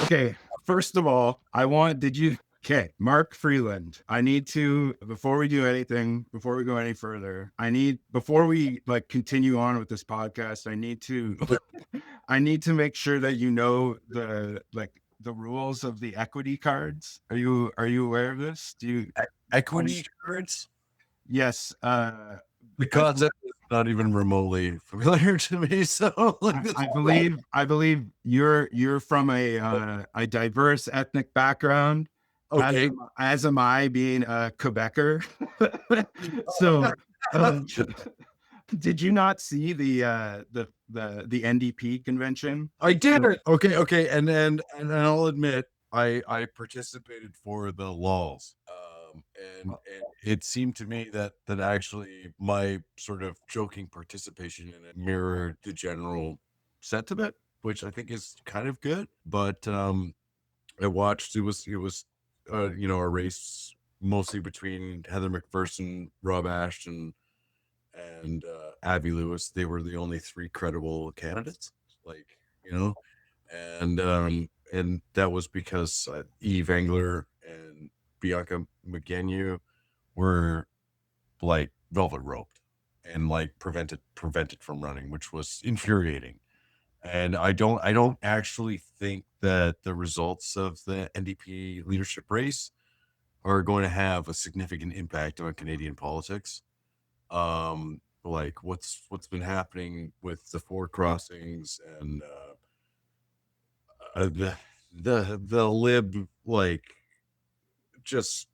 Okay, first of all, Mark Freeland, I need to, before we do anything, before we go any further, before we like continue on with this podcast, I need to make sure that you know the rules of the equity cards. Are you aware of this? Equity cards? Yes. The concept is not even remotely familiar to me. So I believe you're from a diverse ethnic background, okay. as am I, being a Quebecer. So, um, did you not see the NDP convention? I did it. Okay. And I'll admit I participated for the lulls. And it seemed to me that actually my sort of joking participation in it mirrored the general sentiment, which I think is kind of good. But I watched it was a race mostly between Heather McPherson, Rob Ashton, and Avi Lewis. They were the only three credible candidates, like and that was because Eve Engler and Bianca McGinniu were like velvet roped and like prevented from running, which was infuriating. And I don't actually think that the results of the NDP leadership race are going to have a significant impact on Canadian politics. Like what's been happening with the four crossings and the lib, like, just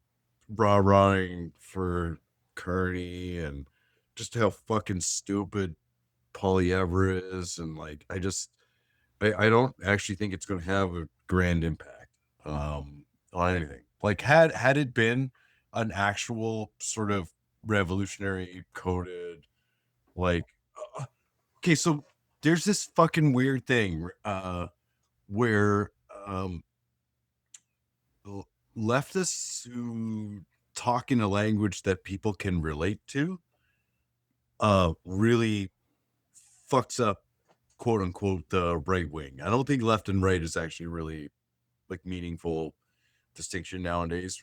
rah-rahing for Carney, and just how fucking stupid Poilievre is, and like I don't actually think it's going to have a grand impact on anything. Like had it been an actual sort of revolutionary coded, like okay, so there's this fucking weird thing where leftists who talk in a language that people can relate to really fucks up, quote unquote, the right wing. I don't think left and right is actually really like meaningful distinction nowadays.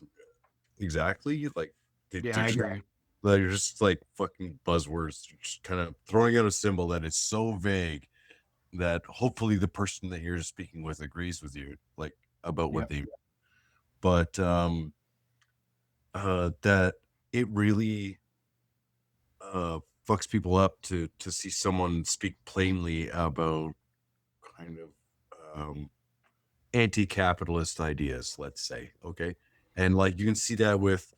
Exactly. Like Yeah, I agree. they're just like fucking buzzwords, just kind of throwing out a symbol that is so vague that hopefully the person that you're speaking with agrees with you, like, about Yeah. what they, but that it really fucks people up to see someone speak plainly about kind of anti-capitalist ideas, let's say. Okay. And like you can see that with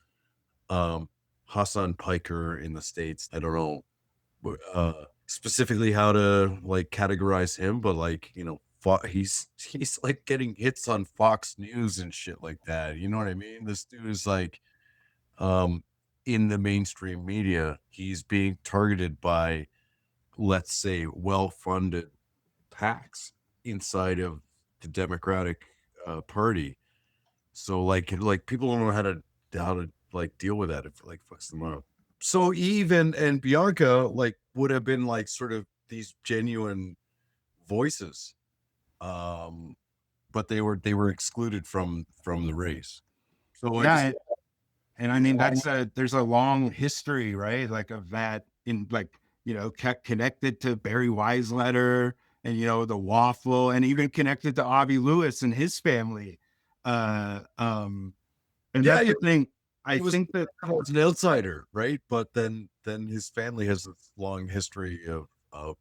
Hassan Piker in the States. I don't know specifically how to like categorize him, but like, he's like getting hits on Fox News and shit like that. You know what I mean? This dude is like in the mainstream media, he's being targeted by, let's say, well-funded PACs inside of the Democratic Party. So like people don't know how to like deal with that. If it like fucks them up. So Eve and Bianca like would have been like sort of these genuine voices, but they were excluded from the race. So I just Yeah, and I mean there's a long history, right? Like of that in like connected to Barry Wise letter and the waffle, and even connected to Avi Lewis and his family. Uh, um, and yeah, that's the thing. I he was think that an outsider, right? But then his family has this long history of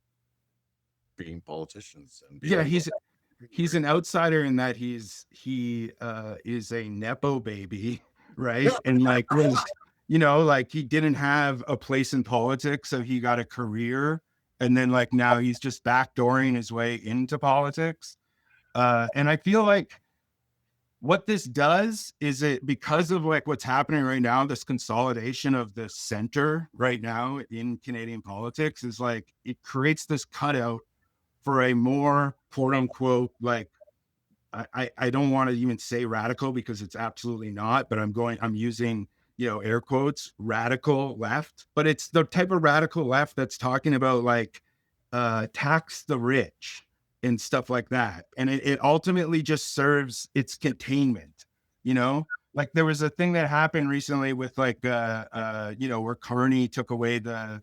being politicians and being yeah, he's an outsider in that he is a nepo baby, right? And like was like he didn't have a place in politics, so he got a career, and then like now he's just backdooring his way into politics. And I feel like what this does is it, because of like what's happening right now, this consolidation of the center right now in Canadian politics, is like it creates this cutout for a more quote unquote, like I don't want to even say radical because it's absolutely not, but I'm using air quotes, radical left, but it's the type of radical left that's talking about like tax the rich, and stuff like that. And it ultimately just serves its containment, you know? Like there was a thing that happened recently with like, where Carney took away the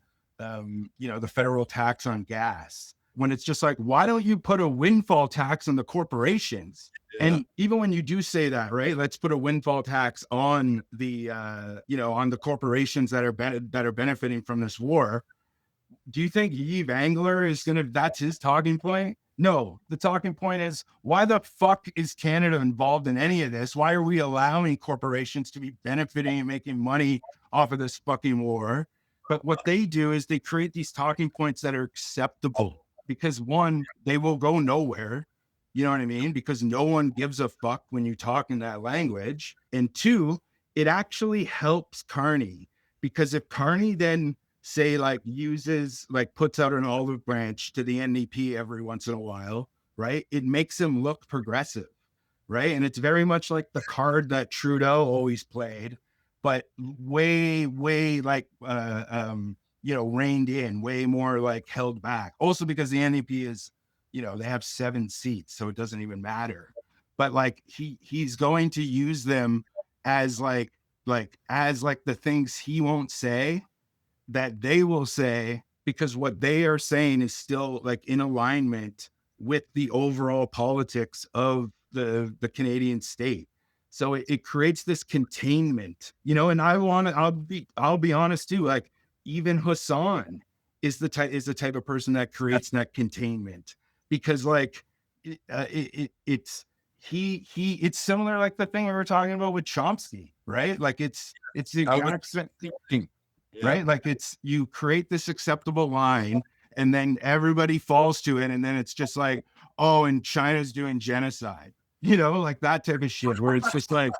federal tax on gas. When it's just like, why don't you put a windfall tax on the corporations? Yeah. And even when you do say that, right? Let's put a windfall tax on on the corporations that are benefiting from this war. Do you think Yves Angler is that's his talking point? No, the talking point is, why the fuck is Canada involved in any of this? Why are we allowing corporations to be benefiting and making money off of this fucking war? But what they do is they create these talking points that are acceptable because one, they will go nowhere. You know what I mean? Because no one gives a fuck when you talk in that language. And two, it actually helps Carney, because if Carney then say like puts out an olive branch to the NDP every once in a while, right? It makes him look progressive, right? And it's very much like the card that Trudeau always played, but way, way like reined in, way more like held back. Also because the NDP is, they have 7 seats, so it doesn't even matter. But like he's going to use them as like the things he won't say that they will say, because what they are saying is still like in alignment with the overall politics of the Canadian state. So it creates this containment, and I'll be honest too, like even Hassan is the type of person that creates that containment, because like it's it's similar, like the thing we were talking about with Chomsky, right? Like it's the I would exact same think, yeah. right? Like you create this acceptable line and then everybody falls to it. And then it's just like, oh, and China's doing genocide, like that type of shit, where it's just like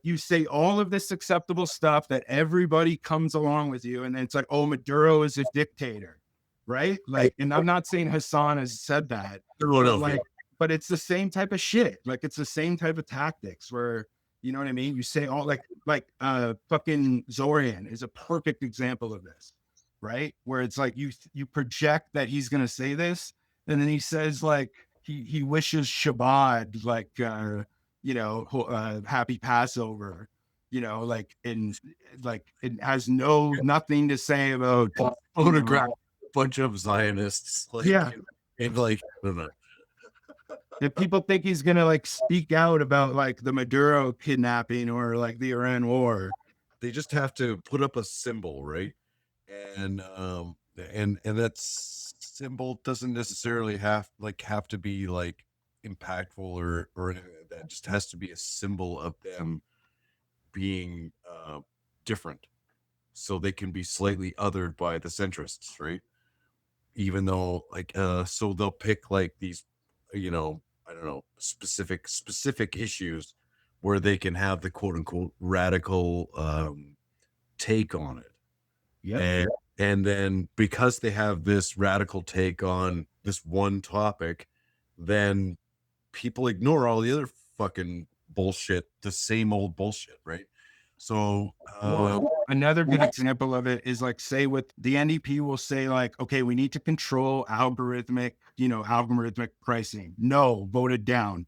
you say all of this acceptable stuff that everybody comes along with you. And then it's like, oh, Maduro is a dictator, right? Like, and I'm not saying Hassan has said that, but like, but it's the same type of shit. Like it's the same type of tactics where, you know what I mean? You say all fucking Zorian is a perfect example of this, right? Where it's like you project that he's gonna say this, and then he says like he wishes Shabbat happy Passover, like it has nothing to say about photograph a bunch of Zionists, yeah. and like, I don't know. If people think he's gonna like speak out about like the Maduro kidnapping or like the Iran war, They just have to put up a symbol, right? And and that symbol doesn't necessarily have to be like impactful or anything like that. It just has to be a symbol of them being different, so they can be slightly othered by the centrists, right? Even though so they'll pick like these, I don't know, specific issues where they can have the quote unquote radical take on it. yep. And then because they have this radical take on this one topic, then people ignore all the other fucking bullshit, the same old bullshit, right? So Another good example of it is like, say with the NDP will say like, okay, we need to control algorithmic pricing. No, voted down.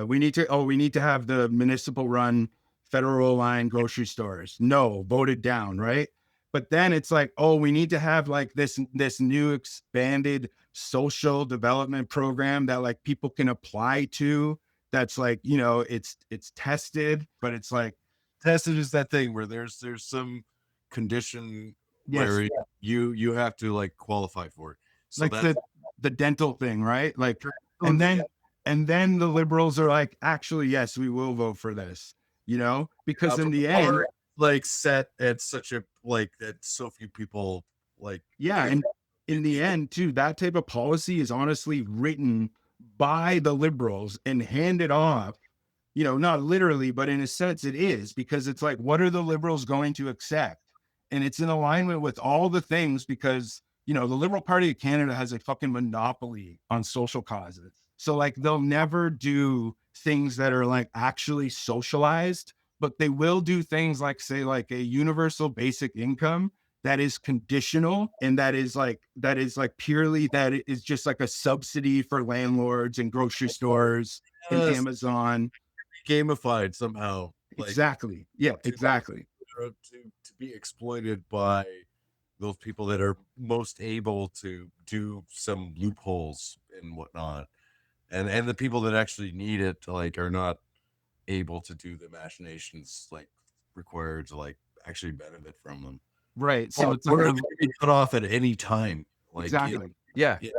We need to have the municipal run federal line grocery stores. No, voted down, right? But then it's like, oh, we need to have like this new expanded social development program that like people can apply to. That's like, it's tested, but it's like, tested is that thing where there's some condition yes, where you have to like qualify for it. So like that's the dental thing, right? Like, and then the liberals are like, actually, yes, we will vote for this, because in the end, like set at such a like that so few people like yeah, and in the end, too, that type of policy is honestly written by the liberals and handed off, not literally, but in a sense it is, because it's like, what are the liberals going to accept? And it's in alignment with all the things, because, the Liberal Party of Canada has a fucking monopoly on social causes. So like they'll never do things that are like actually socialized, but they will do things like, say, like a universal basic income that is conditional, and that is like purely that is just like a subsidy for landlords and grocery stores and Yes, Amazon. gamified somehow, like Exactly. Yeah, to exactly. to be exploited by those people that are most able to do some loopholes and whatnot, and the people that actually need it like are not able to do the machinations like required to like actually benefit from them. Right. So Well, it's like or a it could be cut off at any time. Like, exactly. Yeah. yeah.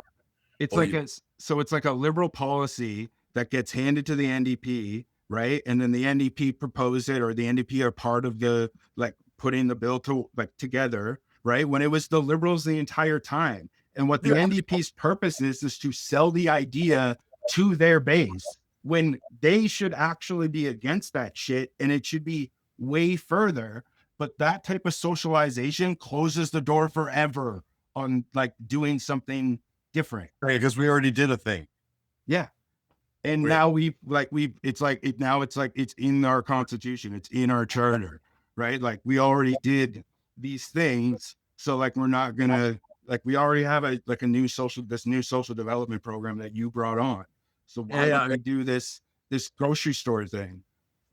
It's Oh, like you a so it's like a liberal policy that gets handed to the NDP, right? And then the NDP propose it, or the NDP are part of the like putting the bill to like together, right? When it was the liberals the entire time. And what the NDP's purpose is to sell the idea to their base when they should actually be against that shit, and it should be way further. But that type of socialization closes the door forever on like doing something different. because we already did a thing. Yeah. And Right. now we've it's like it now it's like it's in our constitution, it's in our charter, right? Like we already did these things. So like we're not gonna like we already have a like a new social this new social development program that you brought on. So Yeah, why would yeah. we do this grocery store thing?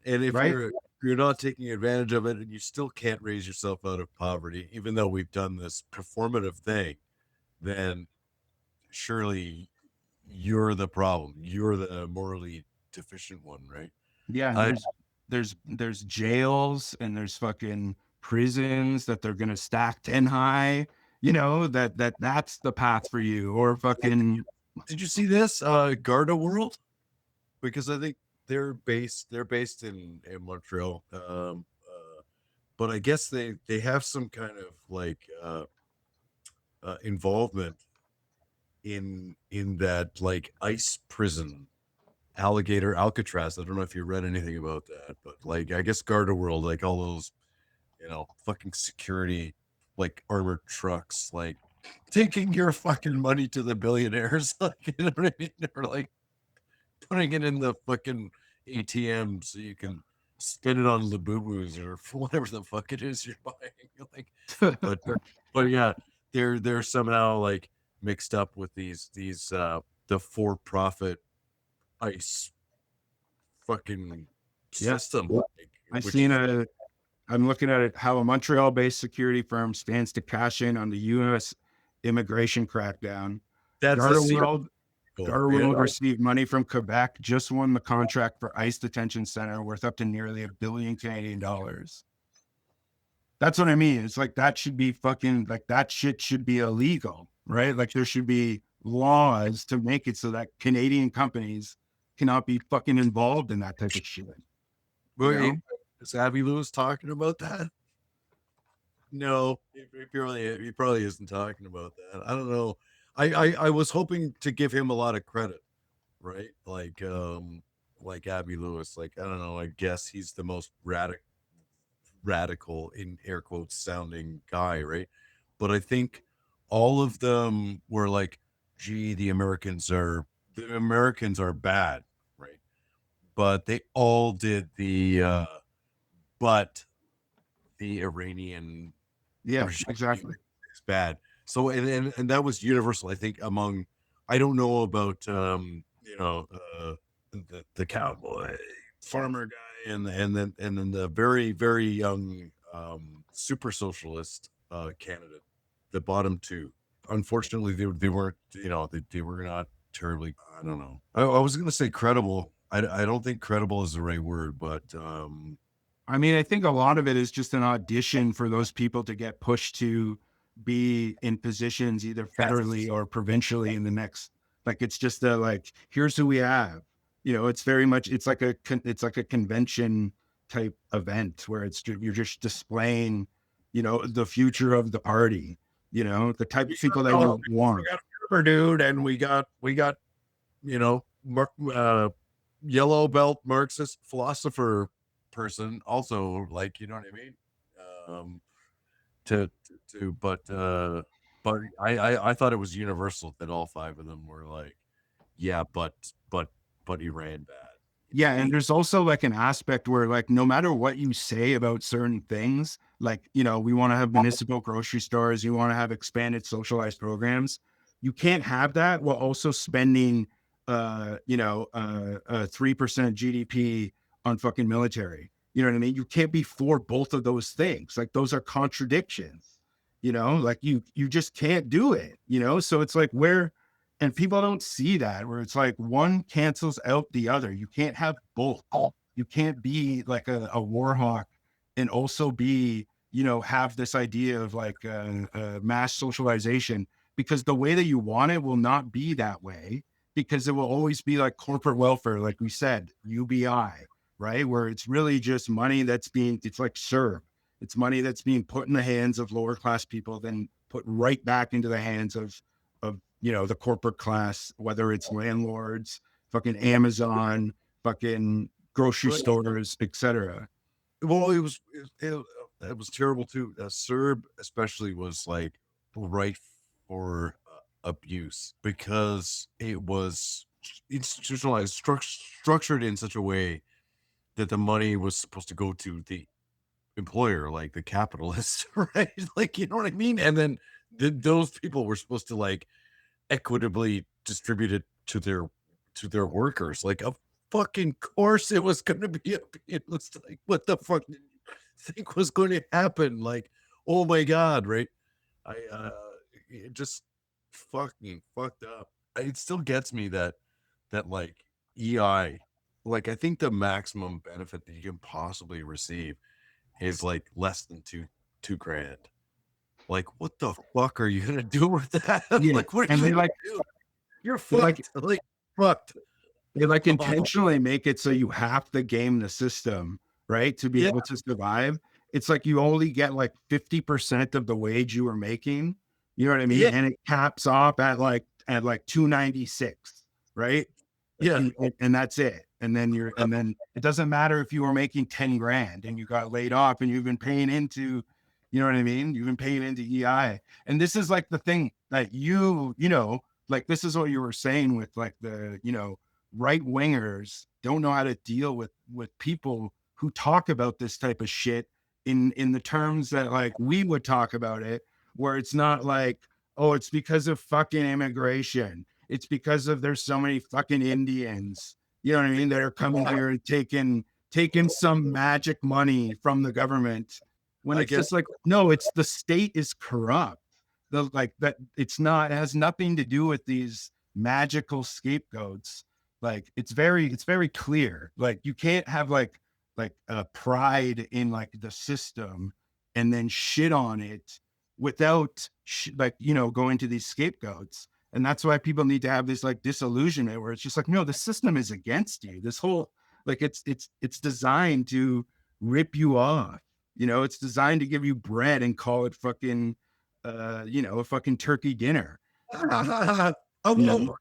And Right? if you're not taking advantage of it and you still can't raise yourself out of poverty, even though we've done this performative thing, then surely you're the problem. You're the morally deficient one, right? Yeah, and I there's jails and there's fucking prisons that they're gonna stack 10 high, that's the path for you. Or fucking did you see this Garda World? Because I think they're based in Montreal. But I guess they have some kind of like involvement in that like ice prison, alligator Alcatraz. I don't know if you read anything about that, but like I guess Garda World, like all those fucking security, like armored trucks, like taking your fucking money to the billionaires, like you know what I mean, or like putting it in the fucking ATM so you can spend it on Labubus or for whatever the fuck it is you're buying. Like, but yeah, they're somehow like mixed up with these the for profit ice fucking yeah. system, like, I seen which a I'm looking at it how a Montreal-based security firm stands to cash in on the US immigration crackdown. that's a Garda secret. World You Garwood know? received money from Quebec, just won the contract for ICE detention center worth up to nearly $1 billion Canadian. That's what I mean. It's like that should be fucking like that shit should be illegal, right? Like there should be laws to make it so that Canadian companies cannot be fucking involved in that type of shit. You Wait, know? is Avi Lewis talking about that? No, he probably isn't talking about that. I don't know. I was hoping to give him a lot of credit, right? Like Abby Lewis. Like, I don't know, I guess he's the most radical in air quotes sounding guy, right? But I think all of them were like, gee, the Americans are bad, right? But they all did but the Iranian Yeah, regime exactly. is bad. So and that was universal, I think, among I don't know about the cowboy farmer guy and then the very, very young super socialist candidate, the bottom two. Unfortunately, they weren't, they were not terribly, I don't know. I was gonna say credible. I don't think credible is the right word, but I mean, I think a lot of it is just an audition for those people to get pushed to be in positions either federally or provincially in the next. Like it's just a like, here's who we have. It's very much it's like a convention type event where you're just displaying, the future of the party. The type of people that oh, you we want. got a dude, and we got yellow belt Marxist philosopher person also, like, you know what I mean? Um, but I thought it was universal that all five of them were like, yeah, but he ran bad. Yeah, and there's also like an aspect where like no matter what you say about certain things, like, you know, we want to have municipal grocery stores, you want to have expanded socialized programs. You can't have that while also spending, 3% GDP on fucking military. You know what I mean? You can't be for both of those things. Like those are contradictions, like you just can't do it, So it's like and people don't see that where it's like one cancels out the other. You can't have both. You can't be like a war hawk and also be, have this idea of like mass socialization, because the way that you want it will not be that way, because it will always be like corporate welfare, like we said, UBI, right? Where it's really just money it's like CERB. It's money that's being put in the hands of lower class people, then put right back into the hands of the corporate class, whether it's landlords, fucking Amazon, fucking grocery Right. stores, etc. Well, it was terrible too. Serb especially was like rife for abuse because it was institutionalized, structured in such a way that the money was supposed to go to the employer, like the capitalist, right? Like, you know what I mean? And then those people were supposed to like equitably distribute it to their workers. Like, of fucking course it was gonna be it was like, what the fuck did you think was going to happen? Like, oh my god, right? I it just fucking fucked up. It still gets me that like EI, like I think the maximum benefit that you can possibly receive is like less than two grand. Like, what the fuck are you gonna do with that? Yeah. Like, what are And you they gonna like do? You're they like fucked. Like, fucked. they like Oh, intentionally make it so you have to game the system, right? To be yeah, able to survive. It's like you only get like 50% of the wage you were making. You know what I mean? yeah, And it caps off at like 296, right? Like yeah. and that's it. And then it doesn't matter if you were making 10 grand and you got laid off and you've been paying into, you know what I mean? You've been paying into EI. And this is like the thing that like this is what you were saying with like the, right wingers don't know how to deal with people who talk about this type of shit in the terms that like we would talk about it, where it's not like, oh, it's because of fucking immigration, it's because of there's so many fucking Indians, you know what I mean, that are coming here and taking some magic money from the government, when I it's guess just like, no, it's the state is corrupt. The like that it has nothing to do with these magical scapegoats. Like it's very clear. Like you can't have like a pride in like the system and then shit on it without like going to these scapegoats. And that's why people need to have this like disillusionment where it's just like, no, the system is against you. This whole like it's designed to rip you off. It's designed to give you bread and call it fucking a fucking turkey dinner. oh, You oh, know?